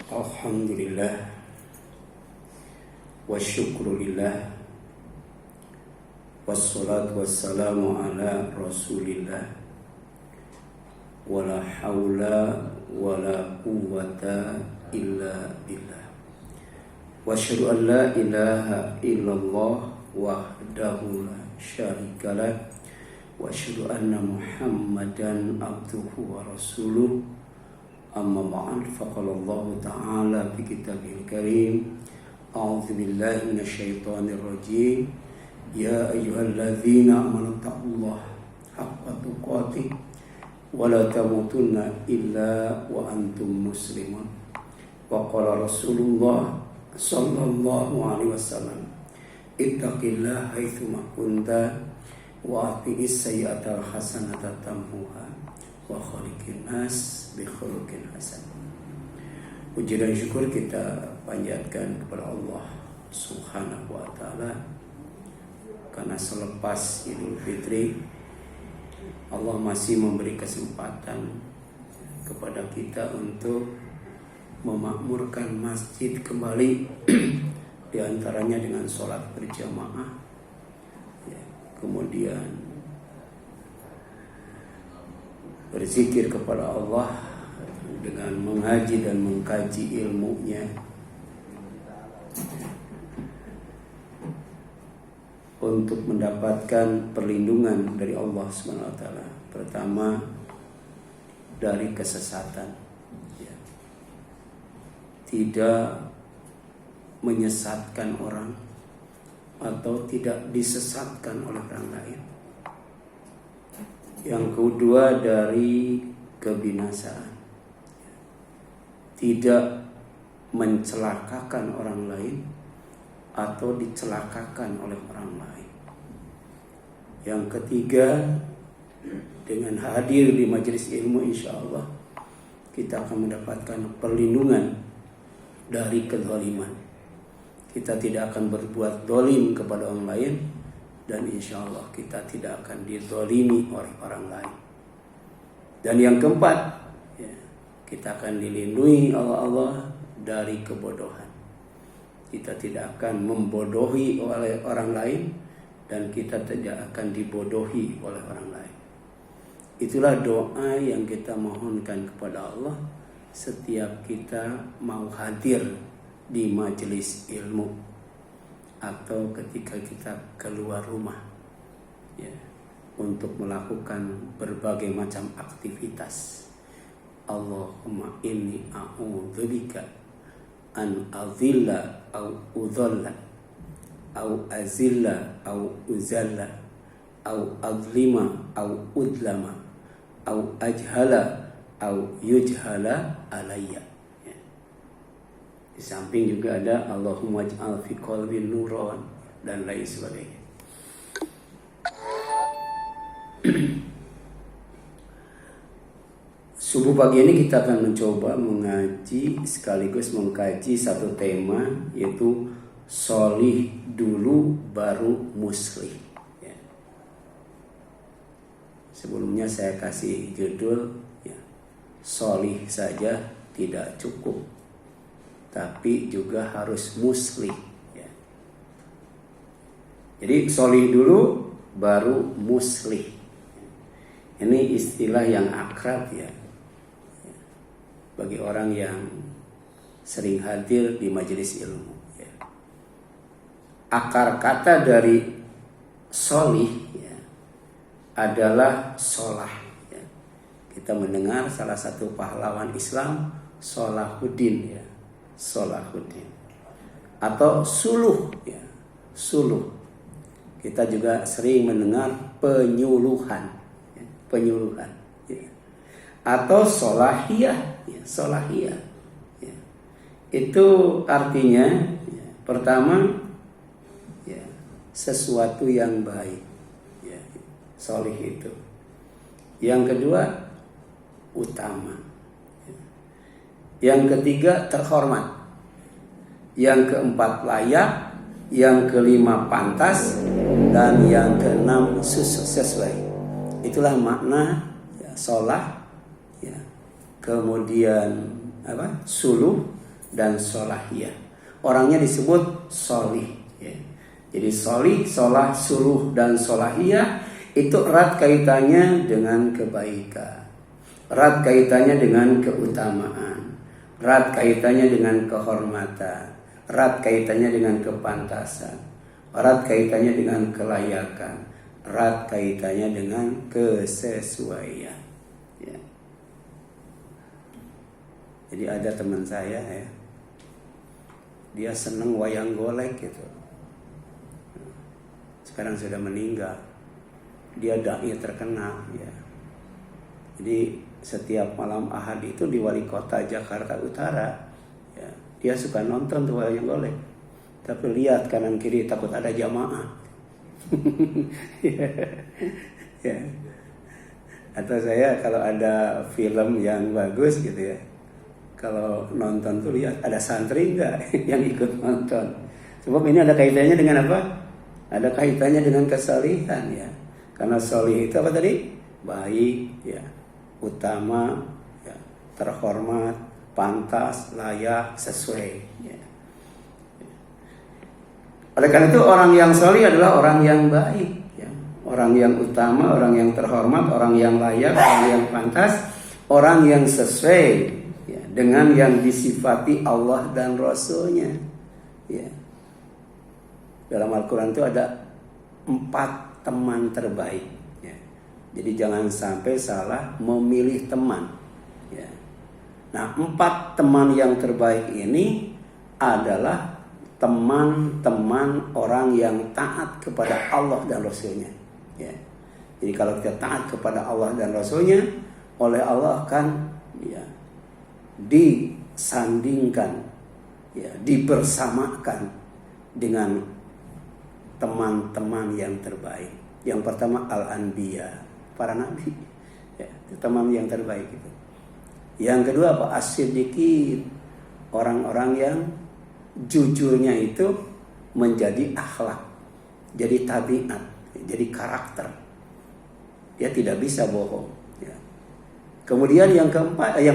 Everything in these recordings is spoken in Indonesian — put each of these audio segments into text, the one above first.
Alhamdulillah wa syukrulillah wassalatu wassalamu ala rasulillah wala hawla wala quwwata illa billah wa asyhadu an la ilaha illallah wahdahu la syarikalah wa asyhadu anna muhammadan abduhu wa rasuluh. Amma ba'd, faqala Allah Ta'ala fi kitabihil karim, a'udzu billahi minasyaitonir rajim, ya ayyuhalladzina amanu taqullaha haqqa tuqatih wa la tamutunna illa wa antum muslimun. Wa qala Rasulullah sallallahu alaihi wasallam, ittaqillaha haitsu ma kunta wa ati'is sayyi'atal hasanata tamhuha wa khaliqin nas bi khuluqin hasan. Puji dan syukur kita panjatkan kepada Allah Subhanahu wa taala karena selepas Idul Fitri Allah masih memberi kesempatan kepada kita untuk memakmurkan masjid kembali di antaranya dengan sholat berjamaah, kemudian berzikir kepada Allah dengan mengaji dan mengkaji ilmunya, untuk mendapatkan perlindungan dari Allah Subhanahu wa taala. Pertama, dari kesesatan, tidak menyesatkan orang atau tidak disesatkan oleh orang lain. Yang kedua, dari kebinasaan, tidak mencelakakan orang lain atau dicelakakan oleh orang lain. Yang ketiga, dengan hadir di majelis ilmu, insya Allah kita akan mendapatkan perlindungan dari kezaliman. Kita tidak akan berbuat zalim kepada orang lain, dan insya Allah kita tidak akan dizalimi oleh orang lain. Dan yang keempat, kita akan dilindungi Allah dari kebodohan. Kita tidak akan membodohi oleh orang lain, dan kita tidak akan dibodohi oleh orang lain. Itulah doa yang kita mohonkan kepada Allah setiap kita mau hadir di majelis ilmu atau ketika kita keluar rumah, untuk melakukan berbagai macam aktivitas. Allahumma inni a'udzubika an azilla au udhalla au azilla au uzalla au azlima au udlama au ajhala au yujhala alayya. Di samping juga ada Allahumma ij'al fi qalbi nuran dan lain sebagainya. Subuh pagi ini kita akan mencoba mengaji sekaligus mengkaji satu tema, yaitu sholih dulu baru muslih. Sebelumnya saya kasih judul, sholih saja tidak cukup, tapi juga harus muslih. Jadi sholih dulu baru muslih. Ini istilah yang akrab bagi orang yang sering hadir di majelis ilmu. Akar kata dari sholih adalah sholah. Kita mendengar salah satu pahlawan Islam, Salahuddin, Salahuddin, atau suluh, suluh. Kita juga sering mendengar penyuluhan, atau solahiyah, solahiyah. Itu artinya, pertama, sesuatu yang baik, solih itu. Yang kedua, utama. Yang ketiga, terhormat. Yang keempat, layak. Yang kelima, pantas. Dan yang keenam, sesuai. Itulah makna solah. Kemudian suluh dan solahiyah. Orangnya disebut solih. Ya. Jadi solih, solah, suluh, dan solahiyah itu erat kaitannya dengan kebaikan, erat kaitannya dengan keutamaan, erat kaitannya dengan kehormatan, erat kaitannya dengan kepantasan, erat kaitannya dengan kelayakan, erat kaitannya dengan kesesuaian. Ya. Jadi ada teman saya ya, dia seneng wayang golek gitu. Sekarang sudah meninggal. Dia dai terkenal ya. Jadi setiap malam Ahad itu di Wali Kota Jakarta Utara ya, dia suka nonton tuh wayang golek. Tapi lihat kanan kiri takut ada jamaah. Ya. Atau saya kalau ada film yang bagus gitu ya, kalau nonton tuh lihat ada santri enggak yang ikut nonton. Sebab ini ada kaitannya dengan apa? Ada kaitannya dengan kesalihan ya. Karena solih itu apa tadi? Baik ya, utama ya, terhormat, pantas, layak, sesuai ya. Oleh karena itu orang yang solih adalah orang yang baik ya. Orang yang utama, orang yang terhormat, orang yang layak, orang yang pantas, orang yang sesuai ya, dengan yang disifati Allah dan Rasulnya ya. Dalam Al-Quran itu ada 4 teman terbaik ya. Jadi jangan sampai salah memilih teman ya. Nah 4 teman yang terbaik ini adalah teman-teman orang yang taat kepada Allah dan Rasulnya ya. Jadi kalau kita taat kepada Allah dan Rasulnya, oleh Allah akan ya, disandingkan ya, dibersamakan dengan teman-teman yang terbaik. Yang pertama al-anbiya, para nabi ya, itu teman yang terbaik itu. Yang kedua apa? As-siddiqin, orang-orang yang jujurnya itu menjadi akhlak, jadi tabiat, jadi karakter. Dia tidak bisa bohong ya. Kemudian yang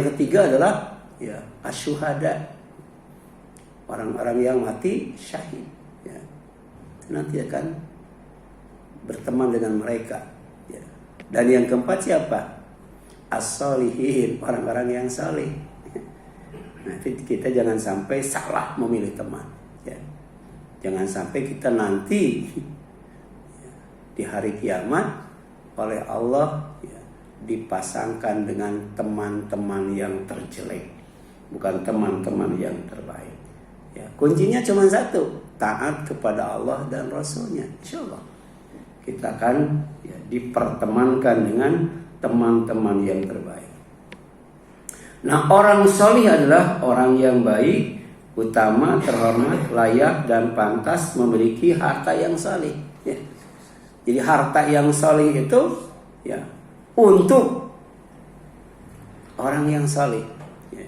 ketiga adalah ya, asyuhada, orang-orang yang mati syahid ya. Nanti akan berteman dengan mereka ya. Dan yang keempat siapa? As-solihin, orang-orang yang saleh. Nah, kita jangan sampai salah memilih teman ya. Jangan sampai kita nanti ya, di hari kiamat oleh Allah ya, dipasangkan dengan teman-teman yang terjelek, bukan teman-teman yang terbaik ya. Kuncinya cuma satu, taat kepada Allah dan Rasulnya. Insya Allah kita akan ya, dipertemankan dengan teman-teman yang terbaik. Nah orang solih adalah orang yang baik, utama, terhormat, layak, dan pantas memiliki harta yang solih ya. Jadi harta yang solih itu ya, untuk orang yang solih ya.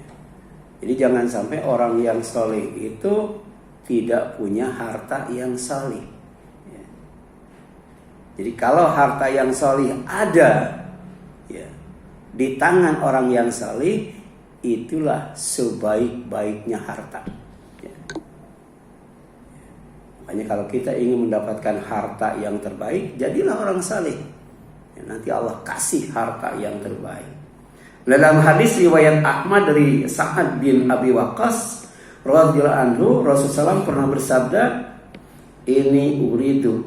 Jadi jangan sampai orang yang solih itu tidak punya harta yang solih ya. Jadi kalau harta yang solih ada ya, di tangan orang yang solih, itulah sebaik-baiknya harta ya. Makanya kalau kita ingin mendapatkan harta yang terbaik, jadilah orang saleh ya, nanti Allah kasih harta yang terbaik. Dalam hadis riwayat Ahmad dari Sa'ad bin Abi Waqqas radhiyallahu anhu, Rasulullah SAW pernah bersabda, ini uridu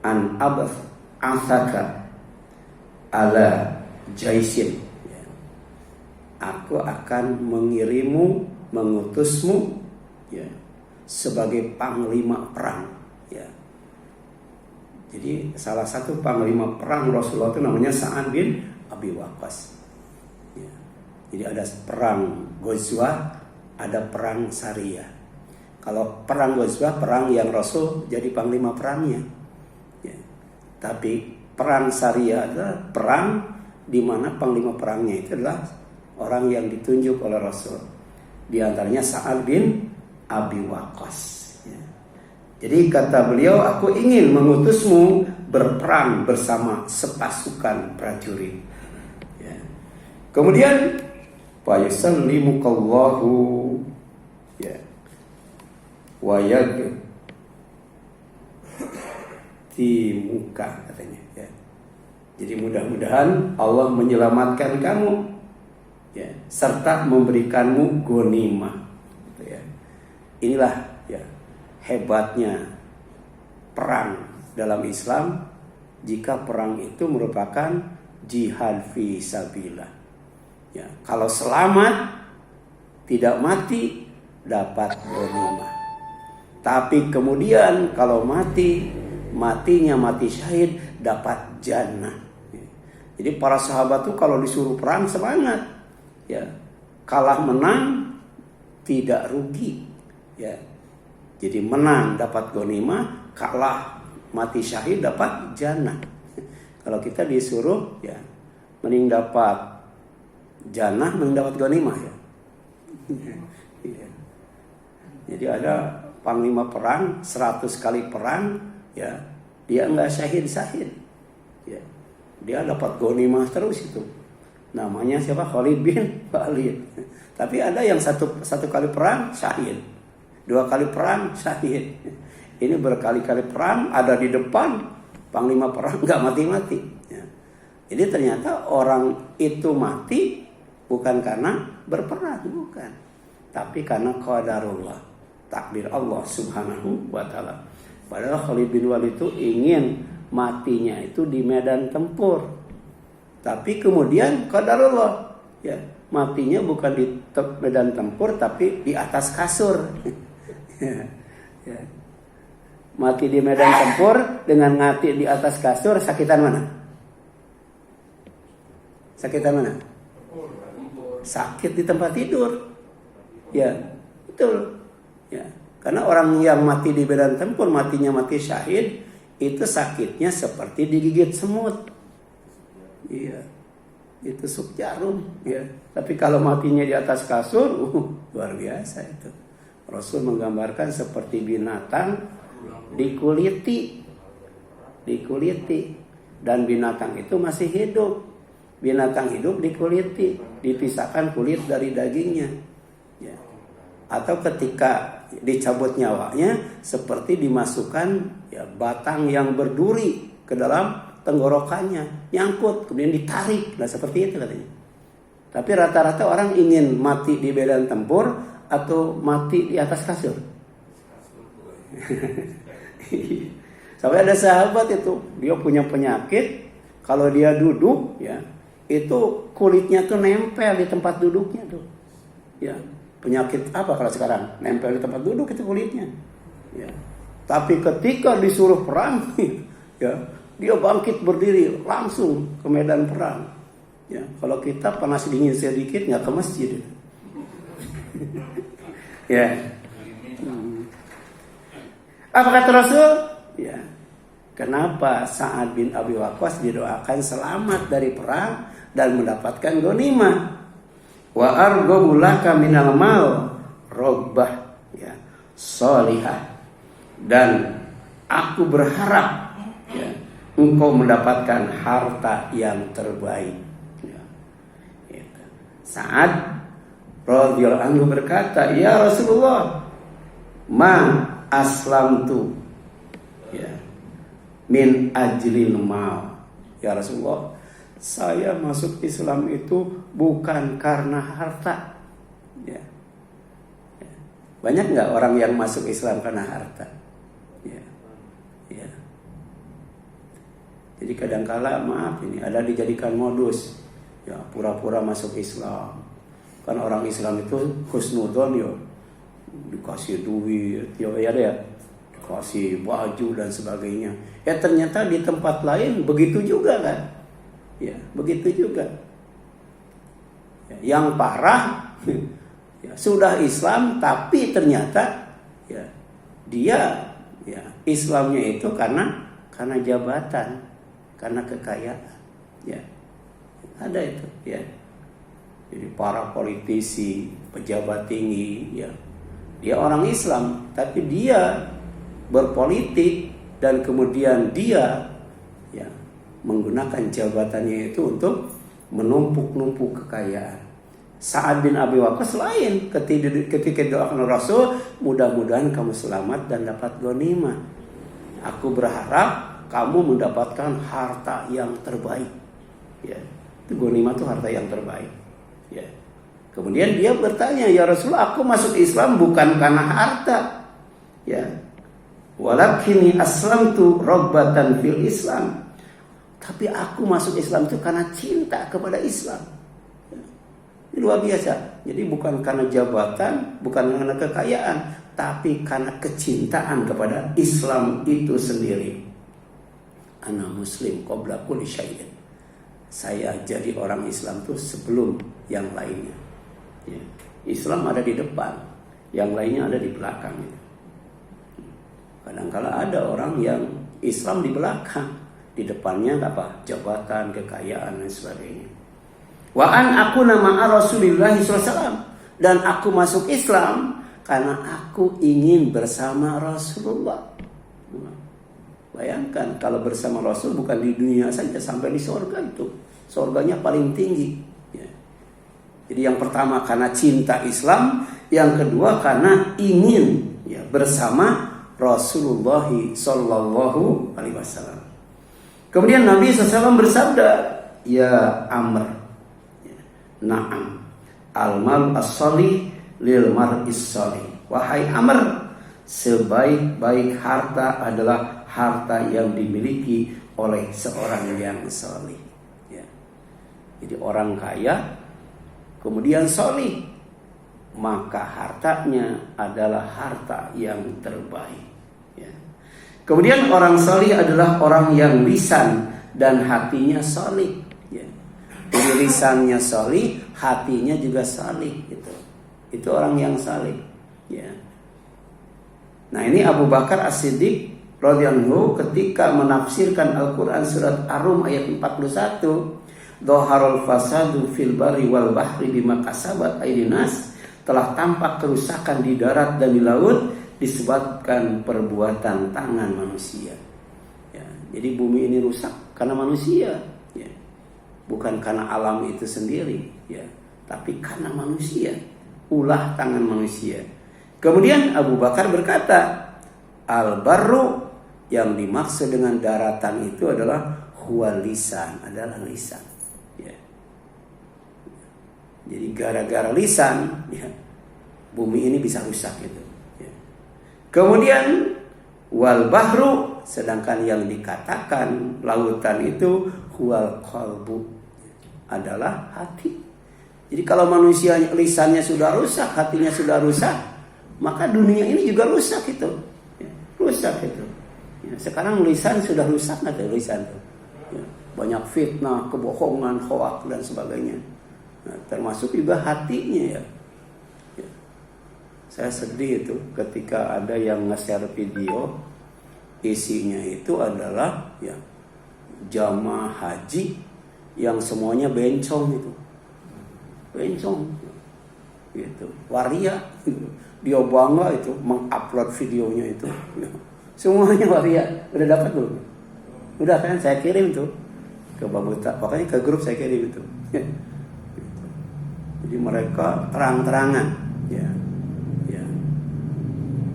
an ab'atsaka ala jaisin ya. Aku akan mengutusmu ya, sebagai panglima perang ya. Jadi salah satu panglima perang Rasulullah itu namanya Sa'ad bin Abi Waqqas ya. Jadi ada perang Ghazwah, ada perang Sariyah. Kalau perang Ghazwah, perang yang Rasul jadi panglima perangnya ya. Tapi perang Sariyah adalah perang di mana panglima perangnya itu adalah orang yang ditunjuk oleh Rasul. Di antaranya Sa'ad bin Abi Waqqas ya. Jadi kata beliau, aku ingin mengutusmu berperang bersama sepasukan prajurit ya. Kemudian fayusallimukallahu Ya. Wayag di muka katanya. Ya. Jadi mudah-mudahan Allah menyelamatkan kamu, ya, serta memberikanmu ghanimah. Gitu ya. Inilah ya hebatnya perang dalam Islam. Jika perang itu merupakan jihad fi sabilillah. Ya, kalau selamat tidak mati dapat ghanimah. Tapi kemudian kalau matinya mati syahid dapat jannah. Jadi para sahabat tuh kalau disuruh perang semangat. Ya, kalah menang tidak rugi. Ya. Jadi menang dapat ghanimah, kalah mati syahid dapat jannah. Kalau kita disuruh ya mending dapat jannah mending dapat ghanimah ya. Jadi ada panglima perang 100 kali perang ya dia enggak syahid ya, dia dapat ghanimah terus itu. Namanya siapa? Khalid bin Walid. Tapi ada yang satu kali perang syahid, 2 kali perang syahid. Ini berkali-kali perang ada di depan panglima perang enggak mati-mati ya. Jadi ternyata orang itu mati bukan karena berperang, bukan, tapi karena qadarullah, takdir Allah Subhanahu wa taala. Padahal Khalid bin Walid itu ingin matinya itu di medan tempur. Tapi kemudian qadarullah, ya, matinya bukan di medan tempur tapi di atas kasur. Ya. Mati di medan tempur dengan mati di atas kasur, sakitan mana? Sakitan mana? Sakit di tempat tidur. Ya, betul. Ya, karena orang yang mati di medan tempur, matinya mati syahid, itu sakitnya seperti digigit semut. Iya. Itu sup jarum, ya. Tapi kalau matinya di atas kasur, luar biasa itu. Rasul menggambarkan seperti binatang dikuliti, dan binatang itu masih hidup. Binatang hidup dikuliti, dipisahkan kulit dari dagingnya. Ya. Atau ketika dicabut nyawanya seperti dimasukkan ya batang yang berduri ke dalam tenggorokannya, nyangkut kemudian ditarik. Nah seperti itu katanya. Tapi rata-rata orang ingin mati di medan tempur atau mati di atas kasur. Sampai ada sahabat itu, dia punya penyakit, kalau dia duduk ya itu kulitnya tuh nempel di tempat duduknya tuh. Ya, penyakit apa kalau sekarang? Nempel di tempat duduk itu kulitnya. Ya. Tapi ketika disuruh perang, ya, dia bangkit berdiri langsung ke medan perang. Ya, kalau kita panas dingin sedikit nggak ke masjid. Ya. Apa kata Rasul? Ya. Kenapa Sa'ad bin Abi Waqqas didoakan selamat dari perang dan mendapatkan ghanimah? Wa arghabu laka minal mal rabbah ya sholihah, dan aku berharap ya engkau mendapatkan harta yang terbaik. Ya. Gitu. Sa'ad radhiyallahu anhu berkata, "Ya Rasulullah, ma aslamtu ya min ajlil mal." Ya Rasulullah, saya masuk Islam itu bukan karena harta. Ya. Ya. Banyak nggak orang yang masuk Islam karena harta? Ya. Ya. Jadi kadangkala maaf ini ada dijadikan modus, ya pura-pura masuk Islam. Kan orang Islam itu husnudzon ya, dikasih duit, ya ada ya, dikasih baju dan sebagainya. Ya ternyata di tempat lain begitu juga kan? Ya, begitu juga. Ya, yang parah ya, sudah Islam tapi ternyata ya dia ya Islamnya itu karena jabatan, karena kekayaan. Ya. Ada itu, ya. Jadi para politisi, pejabat tinggi, ya. Dia orang Islam tapi dia berpolitik dan kemudian dia menggunakan jabatannya itu untuk menumpuk-numpuk kekayaan. Sa'ad bin Abi Waqqas lain, ketika doakan Rasul, mudah-mudahan kamu selamat dan dapat ghanimah. Aku berharap kamu mendapatkan harta yang terbaik. Ya, itu ghanimah itu harta yang terbaik. Ya. Kemudian dia bertanya, ya Rasulullah, aku masuk Islam bukan karena harta. Ya. Walakini aslamtu rabbatan fil Islam. Tapi aku masuk Islam itu karena cinta kepada Islam. Luar biasa. Jadi bukan karena jabatan, bukan karena kekayaan, tapi karena kecintaan kepada Islam itu sendiri. Ana muslim qabla kulli syai'in. Saya jadi orang Islam itu sebelum yang lainnya. Ya. Islam ada di depan, yang lainnya ada di belakang. Kadang-kala ada orang yang Islam di belakang, di depannya apa? Jabatan, kekayaan dan sebagainya. Wa an aku nama Rasulullah SAW, dan aku masuk Islam karena aku ingin bersama Rasulullah. Bayangkan kalau bersama Rasul bukan di dunia saja, sampai di surga itu. Surganya paling tinggi. Ya. Jadi yang pertama karena cinta Islam, yang kedua karena ingin bersama Rasulullah Sallallahu Alaihi Wasallam. Kemudian Nabi SAW bersabda, ya Amr. Naam, al-mal as-salih lil mar'is salih. Wahai Amr, sebaik-baik harta adalah harta yang dimiliki oleh seorang yang salih. Ya. Jadi orang kaya kemudian salih, maka hartanya adalah harta yang terbaik. Ya. Kemudian orang salih adalah orang yang lisan dan hatinya salih. Jadi lisannya salih, hatinya juga salih gitu. Itu orang yang salih. Ya. Nah ini Abu Bakar As-Siddiq radhiyallahu ketika menafsirkan Al-Quran surat Ar-Rum ayat 41, Dhaharul fasadu fil barri wal bahri bima kasabat aydin nas, telah tampak kerusakan di darat dan di laut disebabkan perbuatan tangan manusia. Ya. Jadi bumi ini rusak karena manusia. Ya. Bukan karena alam itu sendiri, ya, tapi karena manusia, ulah tangan manusia. Kemudian Abu Bakar berkata, al-barru yang dimaksud dengan daratan itu adalah huwal lisan, adalah lisan. Ya. Jadi gara-gara lisan, ya, bumi ini bisa rusak gitu. Ya. Kemudian wal bahru, sedangkan yang dikatakan lautan itu huwal qalbu, adalah hati. Jadi kalau manusia lisannya sudah rusak, hatinya sudah rusak, maka dunia ini juga rusak itu. Ya, rusak itu. Ya, sekarang lisan sudah rusak nggak tuh lisan tuh? Ya, banyak fitnah, kebohongan, hoak dan sebagainya. Nah, termasuk juga hatinya ya. Ya. Saya sedih itu ketika ada yang nge-share video, isinya itu adalah ya jamaah haji yang semuanya bencong itu, bencong, gitu, waria, dia bangga itu mengupload videonya itu, semuanya waria. Udah dapat belum? Udah kan, saya kirim tuh ke Babuta, pokoknya ke grup saya kirim itu. Jadi mereka terang-terangan, ya,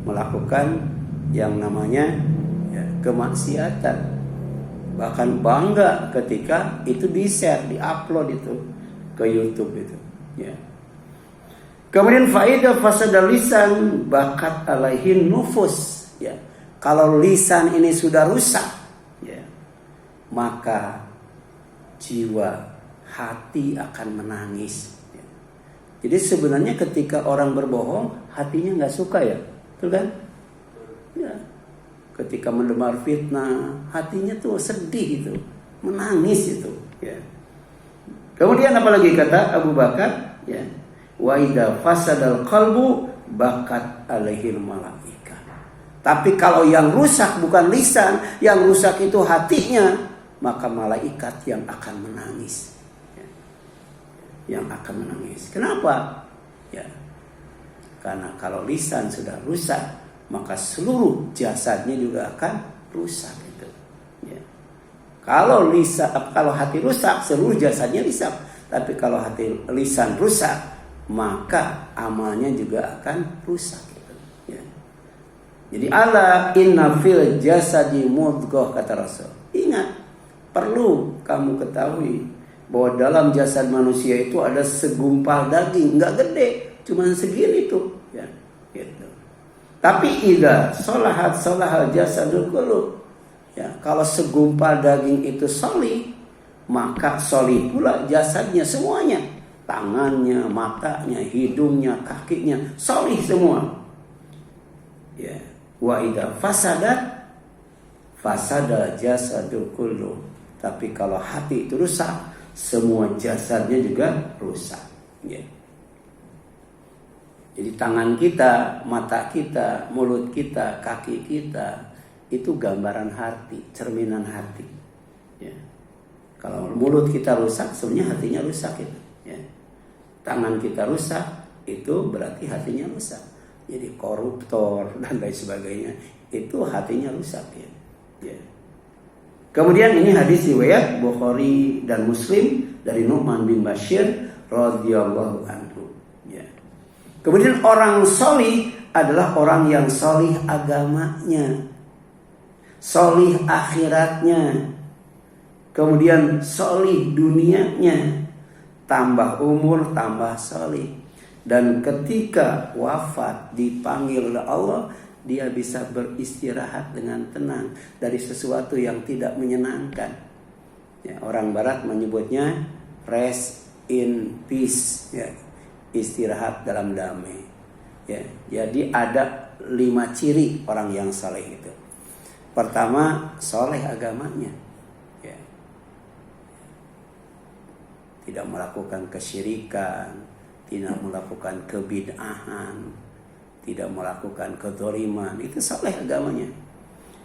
melakukan yang namanya kemaksiatan. Bahkan bangga ketika itu di-share, di-upload itu ke YouTube itu. Ya. Kemudian faedah fasada lisan bakat alaihin nufus. Ya. Kalau lisan ini sudah rusak, ya, maka jiwa, hati akan menangis. Ya. Jadi sebenarnya ketika orang berbohong, hatinya nggak suka ya, betul kan? Ya. Ketika mendengar fitnah, hatinya tuh sedih itu, menangis itu. Ya. Kemudian apalagi kata Abu Bakar, ya, wa idza fasadal qalbu bakat alaihil malaika. Tapi kalau yang rusak bukan lisan, yang rusak itu hatinya, maka malaikat yang akan menangis. Ya. Yang akan menangis. Kenapa? Ya. Karena kalau lisan sudah rusak, maka seluruh jasadnya juga akan rusak itu. Ya. Kalau hati rusak, seluruh jasadnya rusak. Tapi kalau lisan rusak, maka amalnya juga akan rusak. Ya. Jadi ala inna fil jasadi mudghah, kata Rasul. Ingat, perlu kamu ketahui bahwa dalam jasad manusia itu ada segumpal daging, nggak gede, cuma segini tuh. Ya, gitu. Tapi idza salahal jasadul kullu. Ya, kalau segumpal daging itu solih, maka solih pula jasadnya semuanya. Tangannya, matanya, hidungnya, kakinya, solih semua. Ya. Wa idza fasada jasadul kullu. Tapi kalau hati itu rusak, semua jasadnya juga rusak. Ya. Jadi tangan kita, mata kita, mulut kita, kaki kita, itu gambaran hati, cerminan hati. Ya. Kalau mulut kita rusak, sebenarnya hatinya rusak itu. Ya. Tangan kita rusak, itu berarti hatinya rusak. Jadi koruptor dan lain sebagainya, itu hatinya rusak. Ya. Ya. Kemudian ini hadis riwayat Bukhari dan Muslim dari Nu'man bin Bashir radhiyallahu anhu. Ya. Kemudian orang solih adalah orang yang solih agamanya, solih akhiratnya, kemudian solih dunianya, tambah umur, tambah solih. Dan ketika wafat dipanggil oleh Allah, dia bisa beristirahat dengan tenang dari sesuatu yang tidak menyenangkan. Ya, orang Barat menyebutnya rest in peace, ya, istirahat dalam damai. Ya, jadi ada 5 ciri orang yang saleh itu. Pertama, soleh agamanya, ya. Tidak melakukan kesyirikan, tidak melakukan kebid'ahan, tidak melakukan kezaliman, itu soleh agamanya.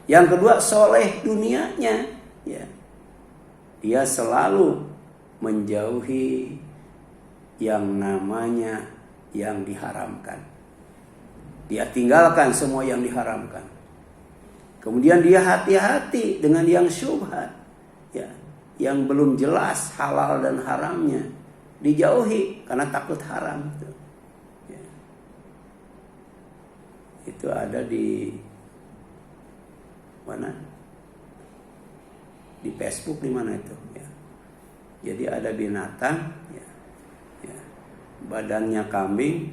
Yang kedua, soleh dunianya, ya. Dia selalu menjauhi yang namanya yang diharamkan. Dia tinggalkan semua yang diharamkan. Kemudian dia hati-hati dengan yang syubhat, ya, yang belum jelas halal dan haramnya, dijauhi karena takut haram. Ya. Itu ada di mana? Di Facebook, di mana itu? Ya. Jadi ada binatang, ya, ya, badannya kambing,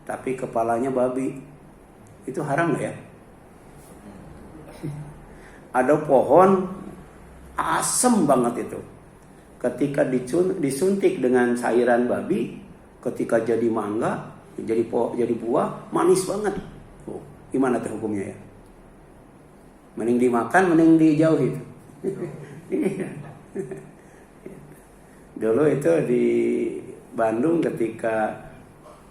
tapi kepalanya babi. Itu haram nggak ya? Ada pohon asem banget itu. Ketika disuntik dengan cairan babi, ketika jadi mangga, jadi buah, manis banget. Oh, gimana tuh hukumnya ya? Mending dimakan, mending dijauhi. Dulu itu di Bandung ketika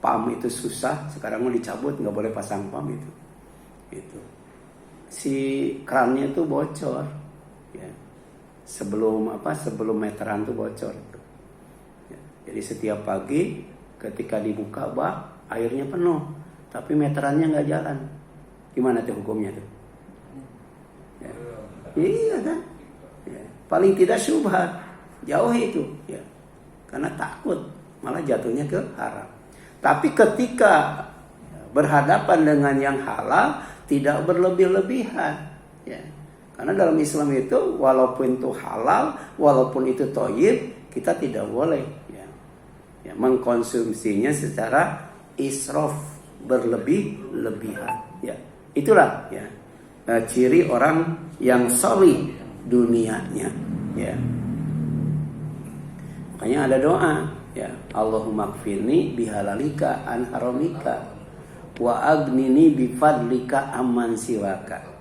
PAM itu susah, sekarang mau dicabut, nggak boleh pasang PAM itu. Itu si kerannya itu bocor, ya. Sebelum meteran tuh bocor. Ya. Jadi setiap pagi ketika dibuka bak, airnya penuh, tapi meterannya nggak jalan. Gimana tuh hukumnya tuh? Ya. Iya kan? Ya. Paling tidak syubhat, jauhi itu, ya. Karena takut malah jatuhnya ke haram. Tapi ketika berhadapan dengan yang halal, tidak berlebih-lebihan, ya. Karena dalam Islam itu walaupun itu halal, walaupun itu thayyib, kita tidak boleh, ya, ya, mengkonsumsinya secara israf, berlebih-lebihan. Ya, itulah, ya, ciri orang yang solih dunianya. Ya. Makanya ada doa, ya, Allahumma kfirni bihalalika an haramika wa agnini bifadlika amman siwaka.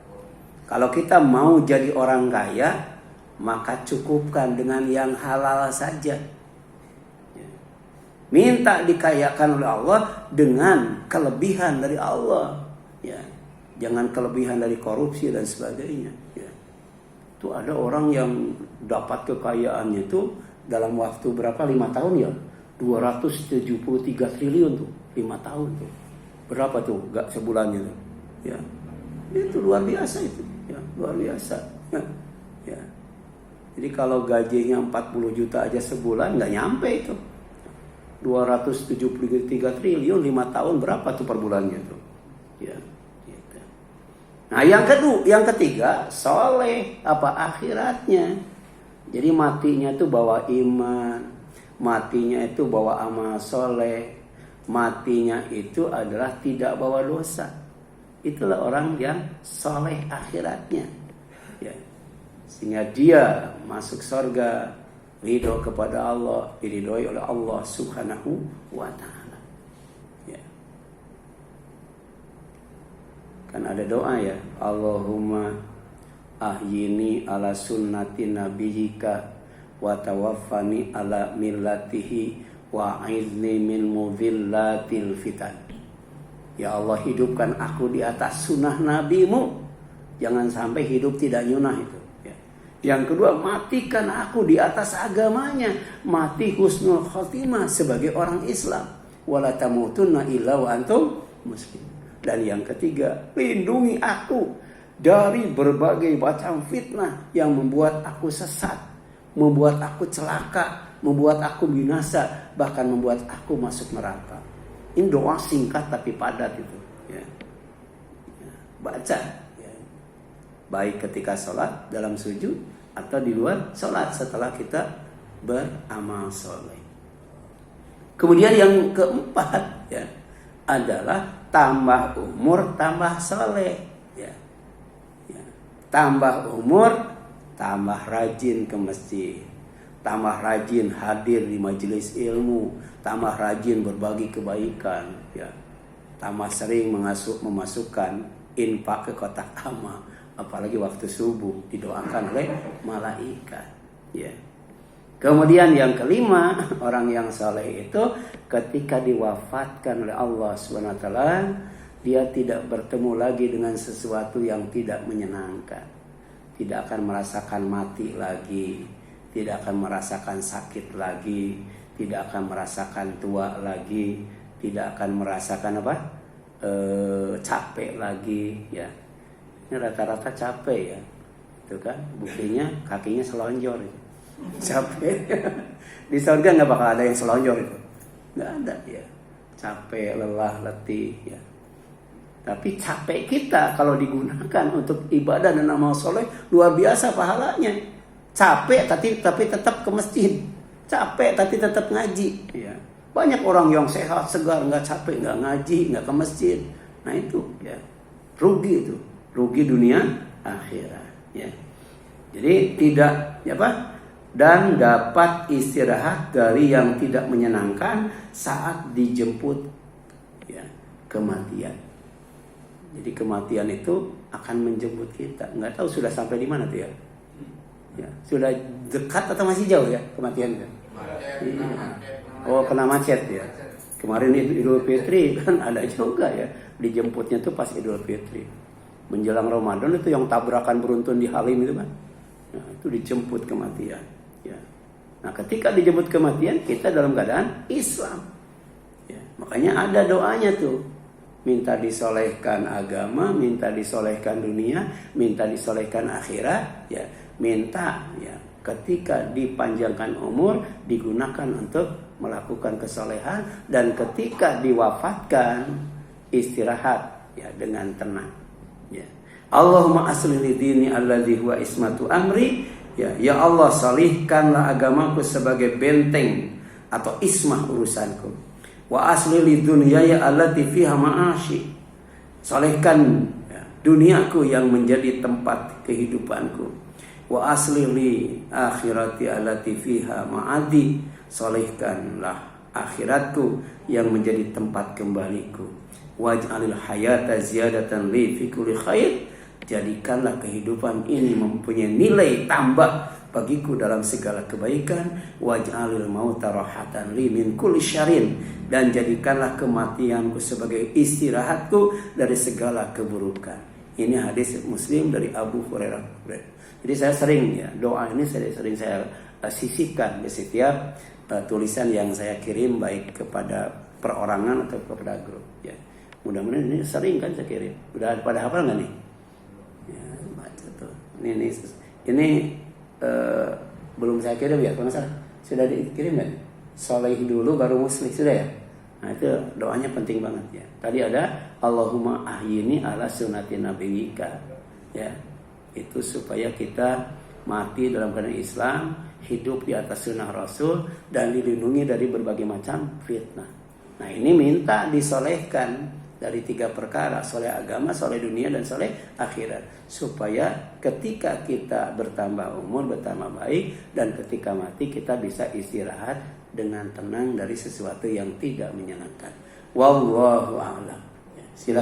Kalau kita mau jadi orang kaya, maka cukupkan dengan yang halal saja. Ya. Minta dikayakan oleh Allah dengan kelebihan dari Allah. Ya. Jangan kelebihan dari korupsi dan sebagainya. Ya. Itu ada orang yang dapat kekayaannya itu dalam waktu berapa? 5 tahun ya? 273 triliun tuh, 5 tahun tuh. Berapa tuh? Gak sebulannya tuh. Ya. Itu luar biasa itu. Ya, luar biasa. Ya. Ya. Jadi kalau gajinya 40 juta aja sebulan nggak nyampe itu. 273 triliun 5 tahun berapa tuh per bulannya tuh? Ya, gitu. Nah, yang ketiga, soleh apa akhiratnya. Jadi matinya itu bawa iman, matinya itu bawa amal soleh, matinya itu adalah tidak bawa dosa. Itulah orang yang soleh akhiratnya. Ya. Sehingga dia masuk surga, ridho kepada Allah, diridhoi oleh Allah Subhanahu wa ta'ala. Ya. Kan ada doa ya, Allahumma ahyini ala sunnati nabiyika wa tawaffani ala millatihi wa a'idni min mudhillatil fitan. Ya Allah, hidupkan aku di atas sunnah nabimu, jangan sampai hidup tidak nyunah itu. Yang kedua, matikan aku di atas agamanya, mati husnul khotimah sebagai orang Islam. Wala tamutunna illa wa antum muslim. Dan yang ketiga, lindungi aku dari berbagai macam fitnah yang membuat aku sesat, membuat aku celaka, membuat aku binasa, bahkan membuat aku masuk neraka. Ini doa singkat tapi padat itu. Ya. Baca. Ya. Baik ketika sholat, dalam sujud, atau di luar sholat setelah kita beramal soleh. Kemudian yang keempat ya, adalah tambah umur, tambah soleh. Ya. Ya. Tambah umur, tambah rajin ke masjid, tambah rajin hadir di majelis ilmu, tambah rajin berbagi kebaikan, ya. Tambah sering memasukkan infak ke kotak amal. Apalagi waktu subuh didoakan oleh malaikat. Ya. Kemudian yang kelima, orang yang saleh itu ketika diwafatkan oleh Allah SWT, dia tidak bertemu lagi dengan sesuatu yang tidak menyenangkan. Tidak akan merasakan mati lagi, tidak akan merasakan sakit lagi, tidak akan merasakan tua lagi, tidak akan merasakan capek lagi, ya. Ini rata-rata capek ya, itu kan buktinya kakinya selonjor itu. Capek. Di surga nggak bakal ada yang selonjor itu, nggak ada ya. Capek, lelah, letih ya. Tapi capek kita kalau digunakan untuk ibadah dan amal soleh luar biasa pahalanya. Capek tapi tetap ke masjid, capek tapi tetap ngaji. Ya. Banyak orang yang sehat segar nggak capek, nggak ngaji, nggak ke masjid. Nah itu ya rugi itu. Rugi dunia akhirat ya. Jadi tidak dan dapat istirahat dari yang tidak menyenangkan saat dijemput ya, kematian. Jadi kematian itu akan menjemput kita. Nggak tahu sudah sampai di mana tuh ya. Ya, sudah dekat atau masih jauh ya kematian kan? Oh, kena macet ya. Kemarin Idul Fitri kan ada juga ya, dijemputnya tuh pas Idul Fitri. Menjelang Ramadan itu yang tabrakan beruntun di Halim itu kan. Nah, itu dijemput kematian. Ya. Nah, ketika dijemput kematian kita dalam keadaan Islam. Ya. Makanya ada doanya tuh. Minta disolehkan agama, minta disolehkan dunia, minta disolehkan akhirat. Ya. Minta ya ketika dipanjangkan umur digunakan untuk melakukan kesolehan, dan ketika diwafatkan istirahat ya dengan tenang. Ya. Allahumma aslih li dini alladzi huwa ismatu amri. Ya Allah, salihkanlah agamaku sebagai benteng atau ismah urusanku. Wa aslih li dunyaya allati fiha ma'ashi. Salihkan ya, duniaku yang menjadi tempat kehidupanku. Wa aslih li akhirati allati fiha ma'adi. Salihkanlah akhiratku yang menjadi tempat kembaliku. Waj'alil hayata ziyadatan li fi kulli khair. Jadikanlah kehidupan ini mempunyai nilai tambah bagiku dalam segala kebaikan. Waj'alil mauta rahatan li min kulli syarrin. Dan jadikanlah kematianku sebagai istirahatku dari segala keburukan. Ini hadis Muslim dari Abu Hurairah. Jadi saya sering ya, doa ini sering saya sisipkan di setiap tulisan yang saya kirim, baik kepada perorangan atau kepada grup ya. Mudah-mudahan ini sering kan saya kirim. Udah pada hafal nggak nih? Ya, baca tuh. Ini belum saya kirim ya, kalau nggak salah sudah dikirim kan? soleh dulu baru muslih, sudah ya. Nah itu doanya penting banget ya. Tadi ada Allahumma ahyini ala sunnati nabiyika ya. Itu supaya kita mati dalam keadaan Islam, hidup di atas sunnah Rasul, dan dilindungi dari berbagai macam fitnah. Nah ini minta disolehkan dari 3 perkara, soleh agama, soleh dunia, dan soleh akhirat, supaya ketika kita bertambah umur, bertambah baik, dan ketika mati kita bisa istirahat dengan tenang dari sesuatu yang tidak menyenangkan. Wallahu a'lam. Silakan.